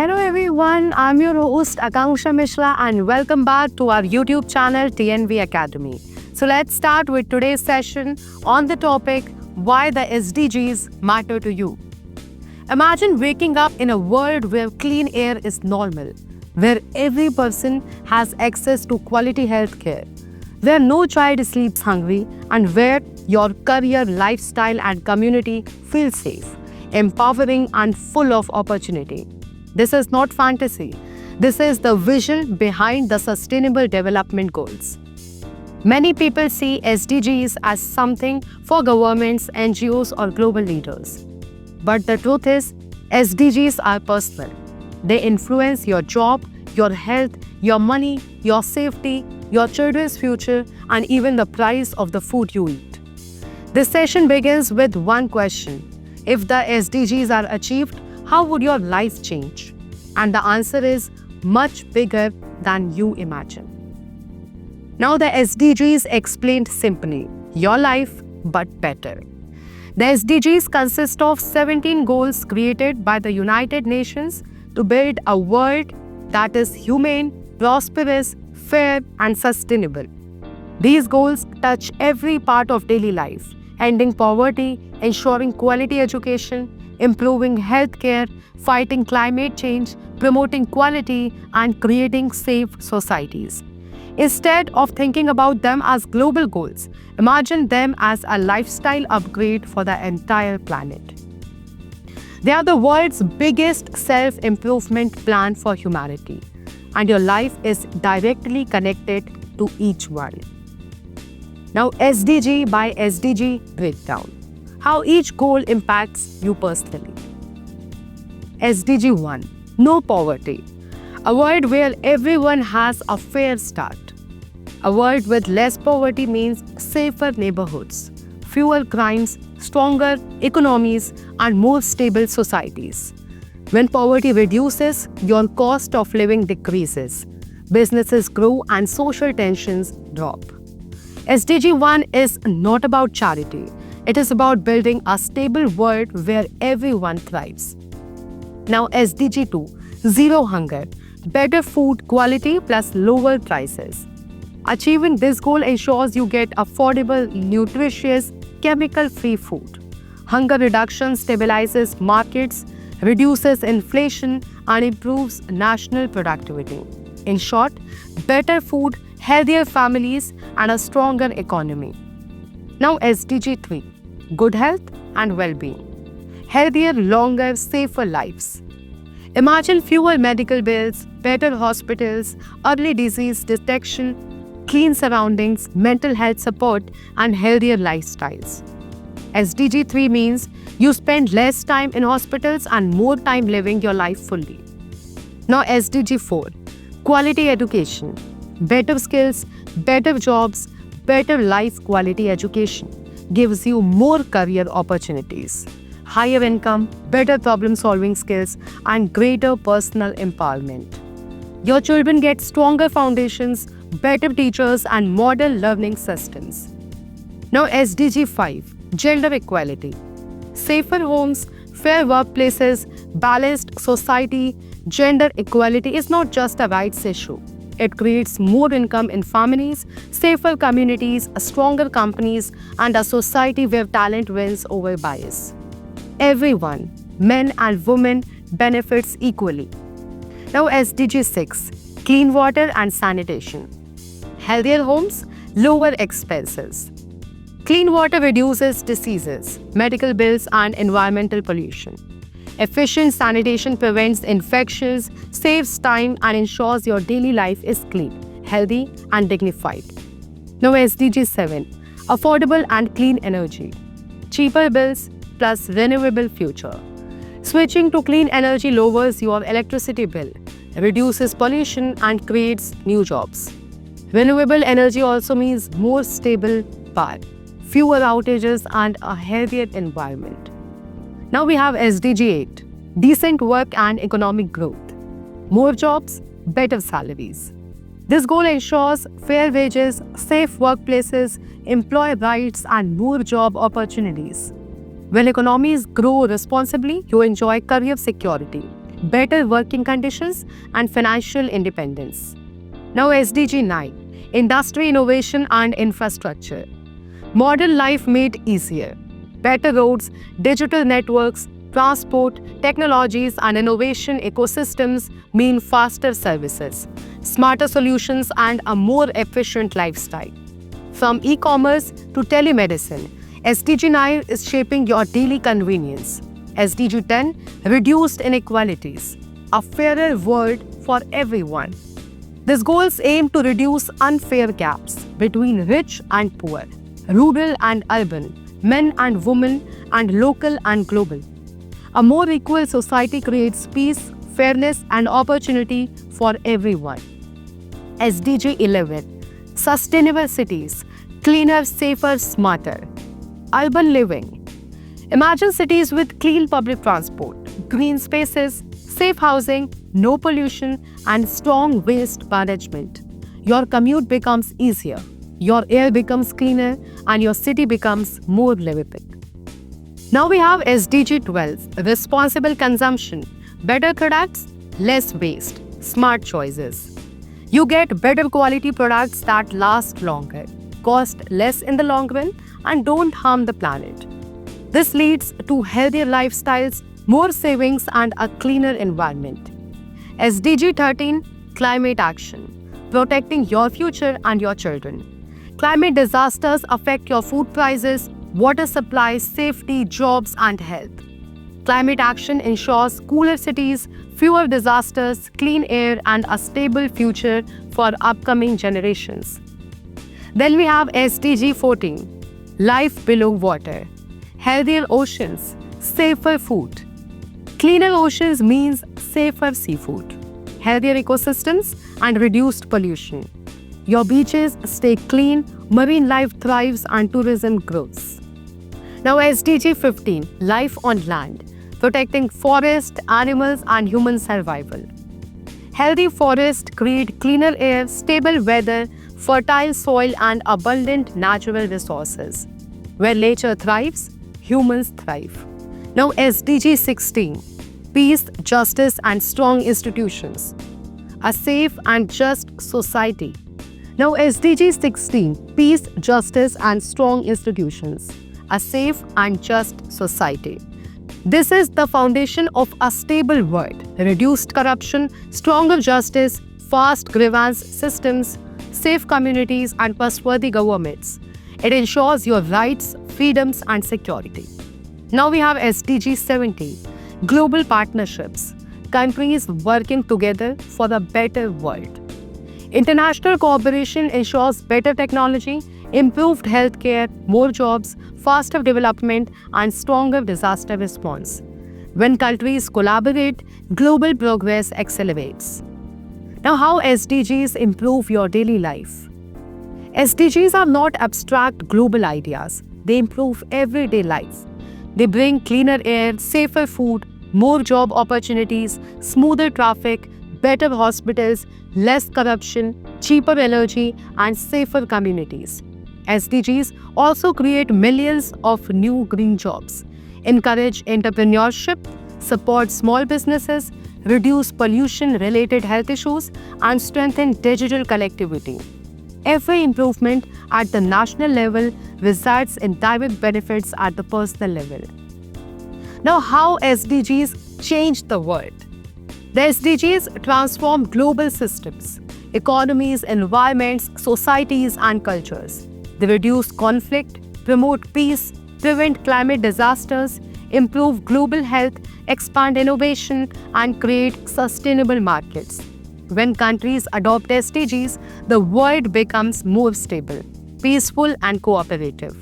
Hello everyone, I'm your host Akanksha Mishra and welcome back to our YouTube channel TNV Academy. So let's start with today's session on the topic why the SDGs matter to you. Imagine waking up in a world where clean air is normal, where every person has access to quality health care, where no child sleeps hungry, and where your career, lifestyle, and community feel safe, empowering, and full of opportunity. This is not fantasy. This is the vision behind the Sustainable Development Goals. Many people see SDGs as something for governments, NGOs, or global leaders. But the truth is, SDGs are personal. They influence your job, your health, your money, your safety, your children's future, and even the price of the food you eat. This session begins with one question. If the SDGs are achieved, how would your life change? And the answer is much bigger than you imagine. Now the SDGs explained simply, your life but better. The SDGs consist of 17 goals created by the United Nations to build a world that is humane, prosperous, fair, and sustainable. These goals touch every part of daily life, ending poverty, ensuring quality education, improving healthcare, fighting climate change, promoting quality, and creating safe societies. Instead of thinking about them as global goals, imagine them as a lifestyle upgrade for the entire planet. They are the world's biggest self-improvement plan for humanity, and your life is directly connected to each one. Now, SDG by SDG breakdown. How each goal impacts you personally. SDG 1. No poverty. A world where everyone has a fair start. A world with less poverty means safer neighborhoods, fewer crimes, stronger economies, and more stable societies. When poverty reduces, your cost of living decreases, businesses grow, and social tensions drop. SDG 1 is not about charity. It is about building a stable world where everyone thrives. Now SDG 2, Zero Hunger. Better food quality plus lower prices. Achieving this goal ensures you get affordable, nutritious, chemical-free food. Hunger reduction stabilizes markets, reduces inflation, and improves national productivity. In short, better food, healthier families, and a stronger economy. Now SDG 3, Good Health and Well-being. Healthier, longer, safer lives. Imagine fewer medical bills, better hospitals, early disease detection, clean surroundings, mental health support, and healthier lifestyles. SDG 3 means you spend less time in hospitals and more time living your life fully. Now SDG 4, Quality education. Better skills, better jobs, better life quality education gives you more career opportunities, higher income, better problem-solving skills, and greater personal empowerment. Your children get stronger foundations, better teachers, and modern learning systems. Now SDG 5, Gender equality. Safer homes, fair workplaces, balanced society. Gender equality is not just a rights issue. It creates more income in families, safer communities, stronger companies, and a society where talent wins over bias. Everyone, men and women, benefits equally. Now SDG 6, Clean water and sanitation. Healthier homes, lower expenses. Clean water reduces diseases, medical bills, and environmental pollution. Efficient sanitation prevents infections, saves time, and ensures your daily life is clean, healthy, and dignified. Now SDG 7, Affordable and clean energy. Cheaper bills plus renewable future. Switching to clean energy lowers your electricity bill, reduces pollution, and creates new jobs. Renewable energy also means more stable power, fewer outages, and a healthier environment. Now we have SDG 8, Decent work and economic growth. More jobs, better salaries. This goal ensures fair wages, safe workplaces, employee rights, and more job opportunities. When economies grow responsibly, you enjoy career security, better working conditions, and financial independence. Now, SDG 9, Industry, Innovation and Infrastructure. Modern life made easier. Better roads, digital networks, transport, technologies, and innovation ecosystems mean faster services, smarter solutions, and a more efficient lifestyle. From e-commerce to telemedicine, SDG 9 is shaping your daily convenience. SDG 10, Reduced Inequalities, a fairer world for everyone. These goals aim to reduce unfair gaps between rich and poor, rural and urban, men and women, and local and global. A more equal society creates peace, fairness, and opportunity for everyone. SDG 11, Sustainable Cities, Cleaner, Safer, Smarter. Urban living. Imagine cities with clean public transport, green spaces, safe housing, no pollution, and strong waste management. Your commute becomes easier, your air becomes cleaner, and your city becomes more livable. Now we have SDG 12, Responsible Consumption, Better Products, Less Waste, Smart Choices. You get better quality products that last longer, cost less in the long run, and don't harm the planet. This leads to healthier lifestyles, more savings, and a cleaner environment. SDG 13, Climate Action, Protecting Your Future and Your Children. Climate disasters affect your food prices, water supply, safety, jobs, and health. Climate action ensures cooler cities, fewer disasters, clean air, and a stable future for upcoming generations. Then we have SDG 14, Life Below Water, Healthier Oceans, Safer Food. Cleaner oceans means safer seafood, healthier ecosystems, and reduced pollution. Your beaches stay clean, marine life thrives, and tourism grows. Now SDG 15, Life on Land, Protecting Forest, Animals, and Human Survival. Healthy forests create cleaner air, stable weather, fertile soil, and abundant natural resources. Where nature thrives, humans thrive. Now SDG 16, Peace, Justice, and Strong Institutions. A safe and just society. Now SDG 16, Peace, Justice, and Strong Institutions. A safe and just society. This is the foundation of a stable world, reduced corruption, stronger justice, fast grievance systems, safe communities, and trustworthy governments. It ensures your rights, freedoms, and security. Now we have SDG 17, Global Partnerships, countries working together for a better world. International cooperation ensures better technology, improved healthcare, more jobs, faster development, and stronger disaster response. When countries collaborate, global progress accelerates. Now, how SDGs improve your daily life? SDGs are not abstract global ideas. They improve everyday life. They bring cleaner air, safer food, more job opportunities, smoother traffic, better hospitals, less corruption, cheaper energy, and safer communities. SDGs also create millions of new green jobs, encourage entrepreneurship, support small businesses, reduce pollution-related health issues, and strengthen digital connectivity. Every improvement at the national level results in direct benefits at the personal level. Now, how SDGs change the world? The SDGs transform global systems, economies, environments, societies, and cultures. They reduce conflict, promote peace, prevent climate disasters, improve global health, expand innovation, and create sustainable markets. When countries adopt SDGs, the world becomes more stable, peaceful, and cooperative.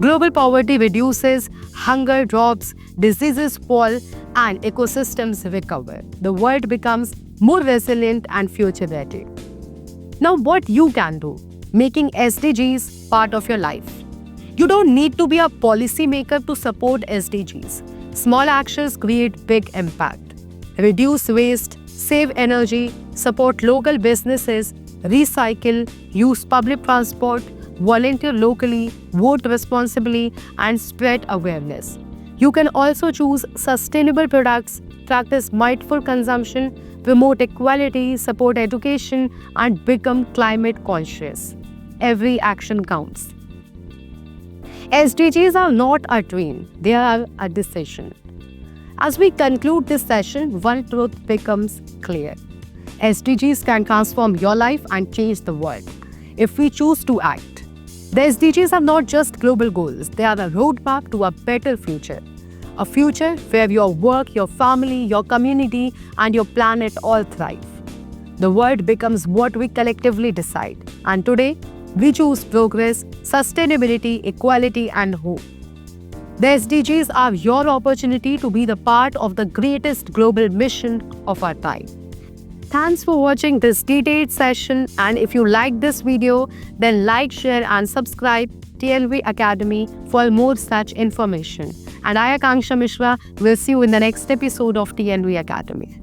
Global poverty reduces, hunger drops, diseases fall, and ecosystems recover. The world becomes more resilient and future-ready. Now, what you can do, making SDGs part of your life. You don't need to be a policymaker to support SDGs. Small actions create big impact. Reduce waste, save energy, support local businesses, recycle, use public transport, volunteer locally, vote responsibly, and spread awareness. You can also choose sustainable products, practice mindful consumption, promote equality, support education, and become climate conscious. Every action counts. SDGs are not a dream, they are a decision. As we conclude this session, one truth becomes clear. SDGs can transform your life and change the world if we choose to act. The SDGs are not just global goals, they are a roadmap to a better future. A future where your work, your family, your community, and your planet all thrive. The world becomes what we collectively decide. And today, we choose progress, sustainability, equality, and hope. The SDGs are your opportunity to be the part of the greatest global mission of our time. Thanks for watching this detailed session, and if you like this video, then like, share and subscribe TNV Academy for more such information. And I, Akanksha Mishra, will see you in the next episode of TNV Academy.